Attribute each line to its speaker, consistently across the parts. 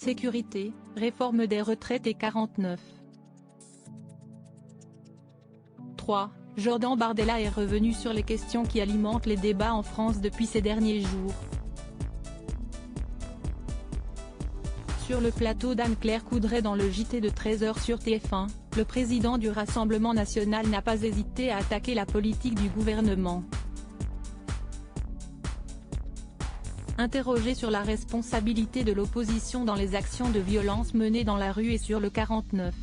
Speaker 1: Sécurité, réforme des retraites et 49. 3. Jordan Bardella est revenu sur les questions qui alimentent les débats en France depuis ces derniers jours. Sur le plateau d'Anne-Claire Coudray dans le JT de 13h sur TF1, le président du Rassemblement national n'a pas hésité à attaquer la politique du gouvernement. Interrogé sur la responsabilité de l'opposition dans les actions de violence menées dans la rue et sur le 49.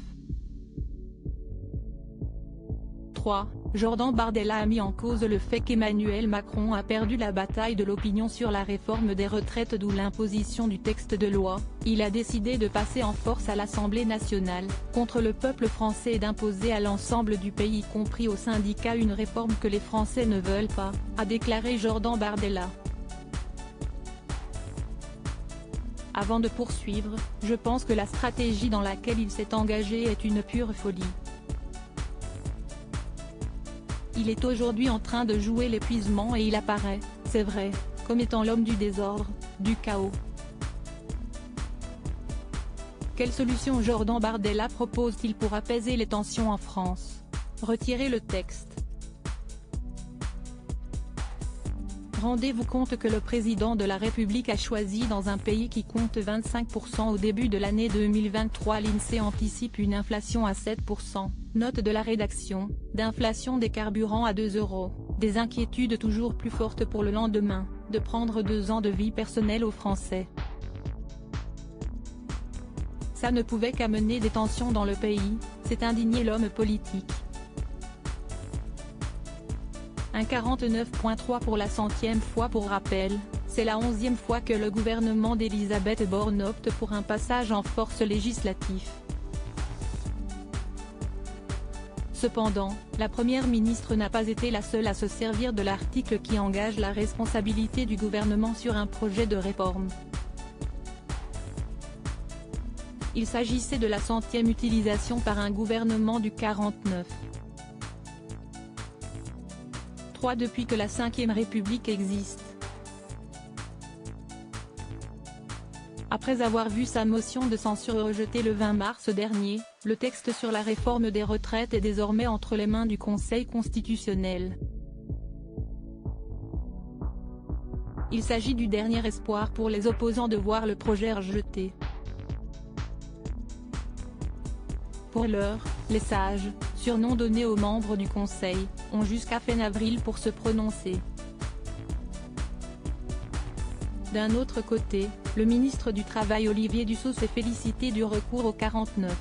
Speaker 1: 3. Jordan Bardella a mis en cause le fait qu'Emmanuel Macron a perdu la bataille de l'opinion sur la réforme des retraites, d'où l'imposition du texte de loi. Il a décidé de passer en force à l'Assemblée nationale, contre le peuple français, et d'imposer à l'ensemble du pays, y compris aux syndicats, une réforme que les Français ne veulent pas, a déclaré Jordan Bardella. Avant de poursuivre, je pense que la stratégie dans laquelle il s'est engagé est une pure folie. Il est aujourd'hui en train de jouer l'épuisement et il apparaît, c'est vrai, comme étant l'homme du désordre, du chaos. Quelle solution Jordan Bardella propose-t-il pour apaiser les tensions en France? Retirer le texte. Rendez-vous compte que le président de la République a choisi, dans un pays qui compte 25% au début de l'année 2023, l'INSEE anticipe une inflation à 7%, note de la rédaction, d'inflation des carburants à 2 €, des inquiétudes toujours plus fortes pour le lendemain, de prendre 2 ans de vie personnelle aux Français. Ça ne pouvait qu'amener des tensions dans le pays, s'est indigné l'homme politique. Un 49,3 pour la 100e fois. Pour rappel, c'est la 11e fois que le gouvernement d'Elisabeth Borne opte pour un passage en force législatif. Cependant, la première ministre n'a pas été la seule à se servir de l'article qui engage la responsabilité du gouvernement sur un projet de réforme. Il s'agissait de la 100e utilisation par un gouvernement du 49. Depuis que la 5e République existe. Après avoir vu sa motion de censure rejetée le 20 mars dernier, le texte sur la réforme des retraites est désormais entre les mains du Conseil constitutionnel. Il s'agit du dernier espoir pour les opposants de voir le projet rejeté. Pour l'heure, les sages, surnom donné aux membres du Conseil, ont jusqu'à fin avril pour se prononcer. D'un autre côté, le ministre du Travail Olivier Dussopt s'est félicité du recours au 49.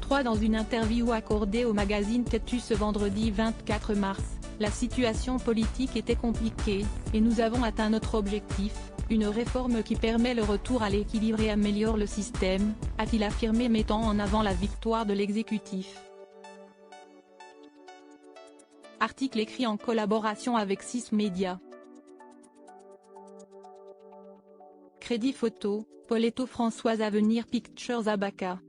Speaker 1: 3. Dans une interview accordée au magazine Têtu ce vendredi 24 mars, la situation politique était compliquée, et nous avons atteint notre objectif, une réforme qui permet le retour à l'équilibre et améliore le système, a-t-il affirmé, mettant en avant la victoire de l'exécutif. Article écrit en collaboration avec 6 médias. Crédit photo, Poletto Françoise Avenir Pictures Abaca.